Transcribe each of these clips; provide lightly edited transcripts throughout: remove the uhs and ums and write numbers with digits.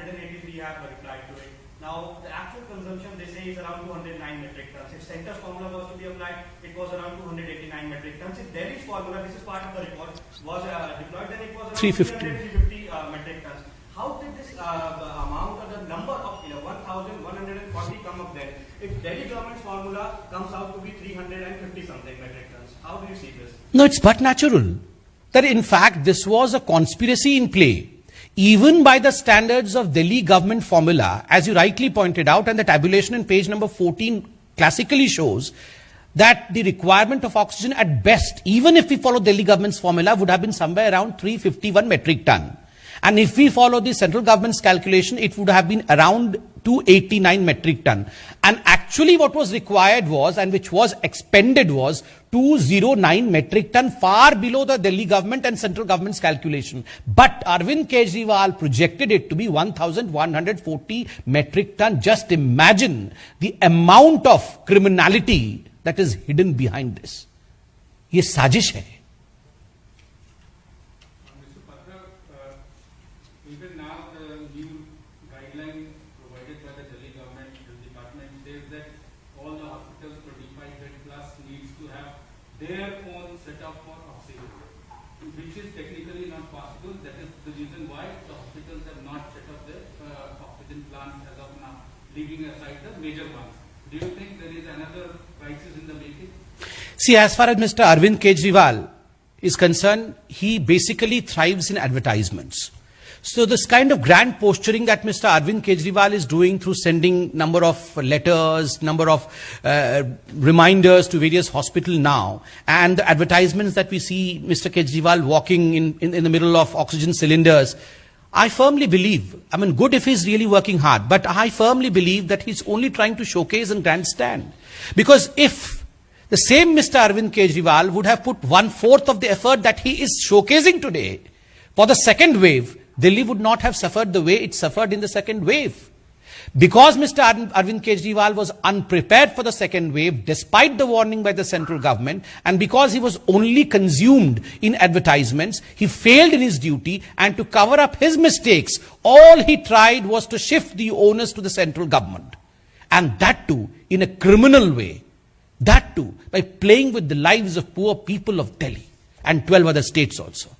183 have replied to it. Now, the actual consumption, they say, is around 209 metric tons. If Centre's formula was to be applied, it was around 289 metric tons. If Delhi's formula, this is part of the report, was deployed, then it was around 350 metric tons. How did this amount or the number of 1,140 come up then? If Delhi government's formula comes out to be 350 something metric tons, how do you see this? No, it's but natural that in fact this was a conspiracy in play. Even by the standards of Delhi government formula, as you rightly pointed out, and the tabulation in page number 14 classically shows that the requirement of oxygen at best, even if we follow Delhi government's formula, would have been somewhere around 351 metric ton. And if we follow the central government's calculation, it would have been around 289 metric ton. And actually what was required was, and which was expended was, 209 metric ton, far below the Delhi government and central government's calculation. But Arvind Kejriwal projected it to be 1,140 metric ton. Just imagine the amount of criminality that is hidden behind this. ये साजिश है. Even now, the new guideline provided by the Delhi government department says that all the hospitals 25 bed plus needs to have their own setup for oxygen, which is technically not possible. That is the reason why the hospitals have not set up their oxygen plants as of now, leaving aside the major ones. Do you think there is another crisis in the making? See, as far as Mr. Arvind Kejriwal is concerned, he basically thrives in advertisements. So this kind of grand posturing that Mr. Arvind Kejriwal is doing through sending number of letters, number of reminders to various hospitals now, and the advertisements that we see Mr. Kejriwal walking in the middle of oxygen cylinders, I firmly believe, I mean, good if he's really working hard, but I firmly believe that he's only trying to showcase and grandstand. Because if the same Mr. Arvind Kejriwal would have put 1/4 of the effort that he is showcasing today for the second wave, Delhi would not have suffered the way it suffered in the second wave. Because Mr. Arvind Kejriwal was unprepared for the second wave, despite the warning by the central government, and because he was only consumed in advertisements, he failed in his duty, and to cover up his mistakes, all he tried was to shift the onus to the central government. And that too, in a criminal way. That too, by playing with the lives of poor people of Delhi and 12 other states also.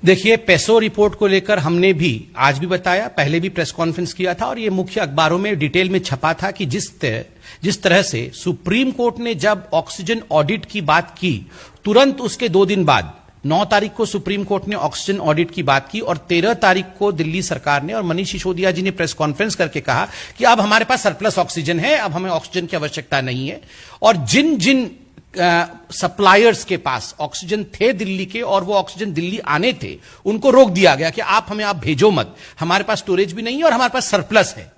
देखिए, peso report को लेकर हमने भी आज भी बताया, पहले भी प्रेस कॉन्फ्रेंस किया था, और ये मुख्य अखबारों में डिटेल में छपा था कि जिस तरह से सुप्रीम कोर्ट ने जब ऑक्सीजन ऑडिट की बात की, तुरंत उसके 2 दिन बाद 9 तारीख को सुप्रीम कोर्ट ने ऑक्सीजन ऑडिट की बात की, और 13 तारीख को दिल्ली सरकार ने और मनीष सिसोदिया जी ने प्रेस कॉन्फ्रेंस करके कहा कि अब हमारे पास सरप्लस ऑक्सीजन है, अब हमें ऑक्सीजन की आवश्यकता नहीं है। और जिन सप्लायर्स के पास ऑक्सीजन थे दिल्ली के, और वो ऑक्सीजन दिल्ली आने थे, उनको रोक दिया गया कि आप भेजो मत, हमारे पास स्टोरेज भी नहीं है और हमारे पास सरप्लस है।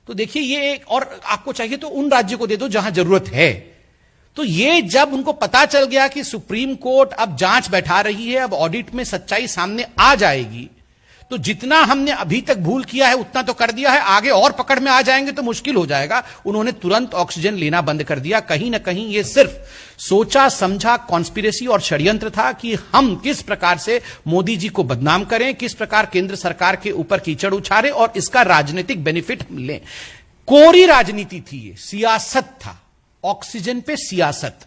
तो देखिए, ये एक, और आपको चाहिए तो उन राज्यों को दे दो जहां जरूरत है। तो ये जब उनको पता चल गया कि सुप्रीम कोर्ट अब जांच बैठा रही है, अब ऑडिट में सच्चाई सामने आ जाएगी, तो जितना हमने अभी तक भूल किया है उतना तो कर दिया है, आगे और पकड़ में आ जाएंगे तो मुश्किल हो जाएगा। उन्होंने तुरंत ऑक्सीजन लेना बंद कर दिया। कहीं ना कहीं ये सिर्फ सोचा समझा कॉन्स्पिरेसी और षड्यंत्र था कि हम किस प्रकार से मोदी जी को बदनाम करें, किस प्रकार केंद्र सरकार के ऊपर कीचड़ उछालें और इसका राजनीतिक बेनिफिट लें। कोरी राजनीति थी, ये सियासत था, ऑक्सीजन पे सियासत।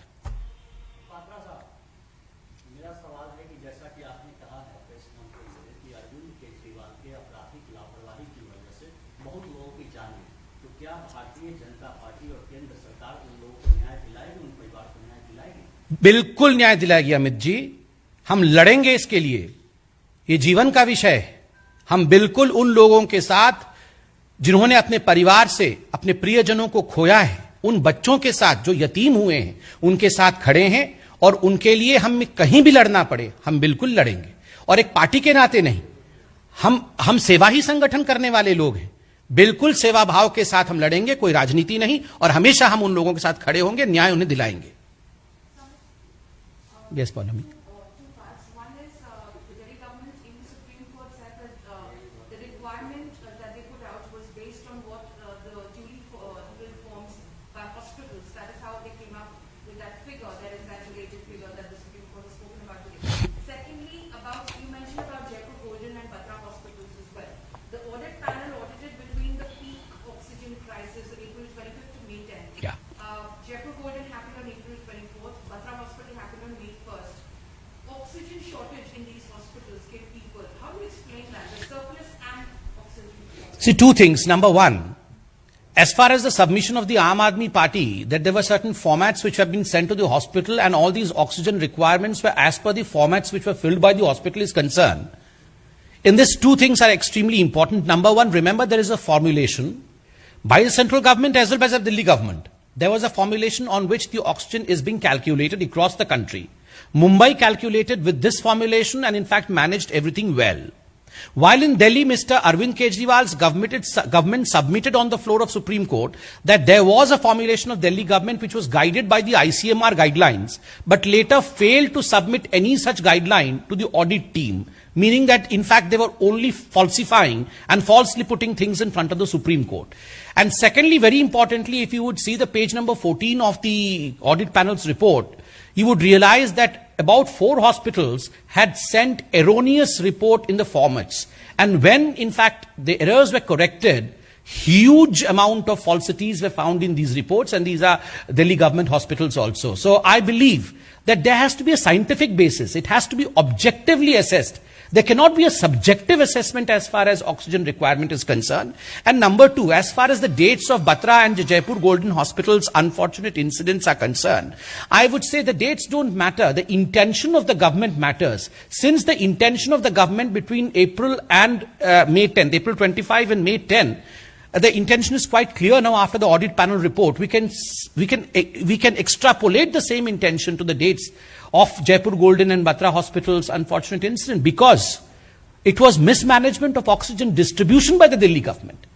बिल्कुल न्याय दिलाएगी अमित जी, हम लड़ेंगे इसके लिए, ये जीवन का विषय है। हम बिल्कुल उन लोगों के साथ जिन्होंने अपने परिवार से अपने प्रियजनों को खोया है, उन बच्चों के साथ जो यतीम हुए हैं, उनके साथ खड़े हैं, और उनके लिए हम कहीं भी लड़ना पड़े हम बिल्कुल लड़ेंगे। और एक पार्टी के नाते नहीं, हम सेवा ही संगठन करने वाले लोग हैं। बिल्कुल सेवा भाव के साथ हम लड़ेंगे, कोई राजनीति नहीं, और हमेशा हम उन लोगों के साथ खड़े होंगे, न्याय उन्हें दिलाएंगे। Yes Pournami. See, two things. Number one, as far as the submission of the Aam Aadmi Party, that there were certain formats which have been sent to the hospital and all these oxygen requirements were as per the formats which were filled by the hospital is concerned. In this, two things are extremely important. Number one, remember there is a formulation by the central government as well as the Delhi government. There was a formulation on which the oxygen is being calculated across the country. Mumbai calculated with this formulation and in fact managed everything well. While in Delhi, Mr. Arvind Kejriwal's government submitted on the floor of Supreme Court that there was a formulation of Delhi government which was guided by the ICMR guidelines, but later failed to submit any such guideline to the audit team, meaning that in fact they were only falsifying and falsely putting things in front of the Supreme Court. And secondly, very importantly, if you would see the page number 14 of the audit panel's report, you would realize that about 4 hospitals had sent erroneous report in the formats. And when, in fact, the errors were corrected, huge amount of falsities were found in these reports, and these are Delhi government hospitals also. So I believe that there has to be a scientific basis. It has to be objectively assessed. There cannot be a subjective assessment as far as oxygen requirement is concerned. And number two, as far as the dates of Batra and Jaipur Golden Hospital's unfortunate incidents are concerned, I would say the dates don't matter. The intention of the government matters. Since the intention of the government between April and May 10th, April 25 and May 10, the intention is quite clear now after the audit panel report. We can extrapolate the same intention to the dates of Jaipur Golden and Batra Hospital's unfortunate incident, because it was mismanagement of oxygen distribution by the Delhi government.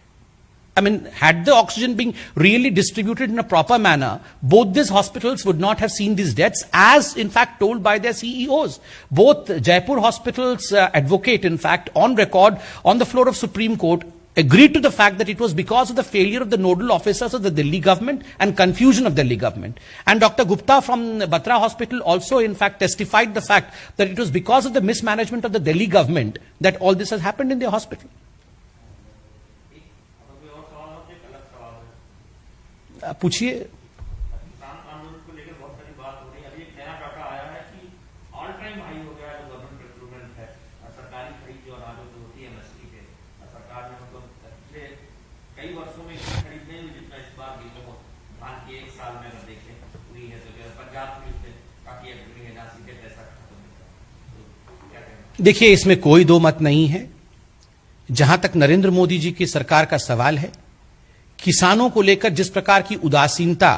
I mean, had the oxygen been really distributed in a proper manner, both these hospitals would not have seen these deaths, as in fact told by their CEOs. Both Jaipur Hospital's advocate, in fact, on record on the floor of Supreme Court, agreed to the fact that it was because of the failure of the nodal officers of the Delhi government and confusion of Delhi government. And Dr. Gupta from Batra Hospital also in fact testified the fact that it was because of the mismanagement of the Delhi government that all this has happened in their hospital. पूछिए। कई वर्षों में खरीदने में जितना इस बार बिलों धान के एक साल में अगर देखें हुई है तो पंजाब पुलिस ने काफी अग्रणी है, ना सीधे पैसा खत्म होता है। क्या कहना? देखिए, इसमें कोई दो मत नहीं है। जहां तक नरेंद्र मोदी जी की सरकार का सवाल है, किसानों को लेकर जिस प्रकार की उदासीनता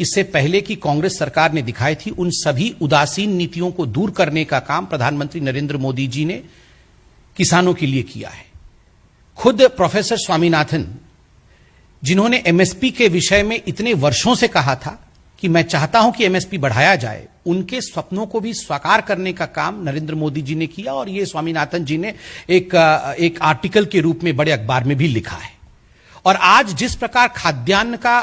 इससे पहले की कांग्रेस सरकार ने दिखाई थी, उन सभी उदासीन नीतियों को दूर करने का काम प्रधानमंत्री नरेंद्र मोदी जी ने किसानों के लिए किया है। खुद प्रोफेसर स्वामीनाथन, जिन्होंने एमएसपी के विषय में इतने वर्षों से कहा था कि मैं चाहता हूं कि एमएसपी बढ़ाया जाए, उनके स्वप्नों को भी साकार करने का काम नरेंद्र मोदी जी ने किया। और ये स्वामीनाथन जी ने एक आर्टिकल के रूप में बड़े अखबार में भी लिखा है। और आज जिस प्रकार खाद्यान्न का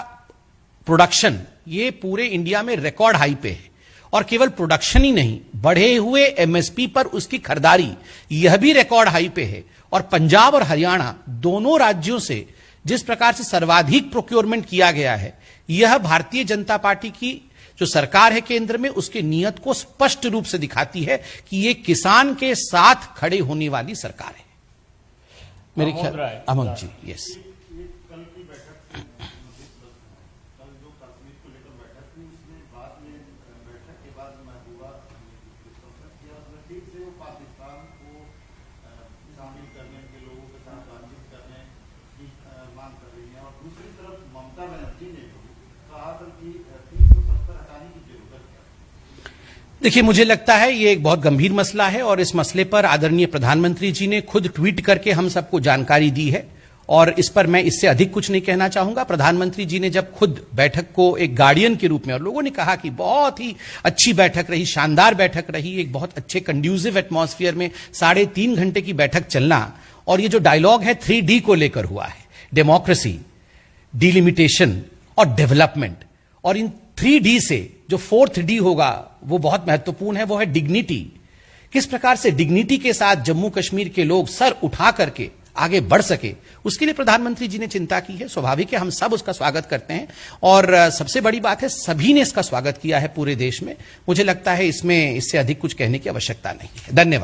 प्रोडक्शन ये पूरे इंडिया में रिकॉर्ड हाई पे है, और केवल प्रोडक्शन ही नहीं, बढ़े हुए एमएसपी पर उसकी खरीदारी यह भी रिकॉर्ड हाई पे है। और पंजाब और हरियाणा दोनों राज्यों से जिस प्रकार से सर्वाधिक प्रोक्योरमेंट किया गया है, यह भारतीय जनता पार्टी की जो सरकार है केंद्र में, उसके नियत को स्पष्ट रूप से दिखाती है कि ये किसान के साथ खड़े होने वाली सरकार है। मेरे ख्याल अमन जी, यस। देखिए, मुझे लगता है ये एक बहुत गंभीर मसला है और इस मसले पर आदरणीय प्रधानमंत्री जी ने खुद ट्वीट करके हम सबको जानकारी दी है। और इस पर मैं इससे अधिक कुछ नहीं कहना चाहूंगा। प्रधानमंत्री जी ने जब खुद बैठक को एक गार्डियन के रूप में, और लोगों ने कहा कि बहुत ही अच्छी बैठक रही, शानदार बैठक रही, एक बहुत अच्छे कंड्यूसिव एटमॉस्फेयर में 3.5 घंटे की बैठक चलना, और ये जो डायलॉग है 3D को लेकर हुआ है, डेमोक्रेसी, डिलिमिटेशन और डेवलपमेंट, और इन 3D से जो 4th D होगा वो बहुत महत्वपूर्ण है, वो है डिग्निटी। किस प्रकार से डिग्निटी के साथ जम्मू कश्मीर के लोग सर उठा करके आगे बढ़ सके, उसके लिए प्रधानमंत्री जी ने चिंता की है। स्वाभाविक है, हम सब उसका स्वागत करते हैं, और सबसे बड़ी बात है सभी ने इसका स्वागत किया है पूरे देश में। मुझे लगता है इसमें इससे अधिक कुछ कहने की आवश्यकता नहीं है। धन्यवाद।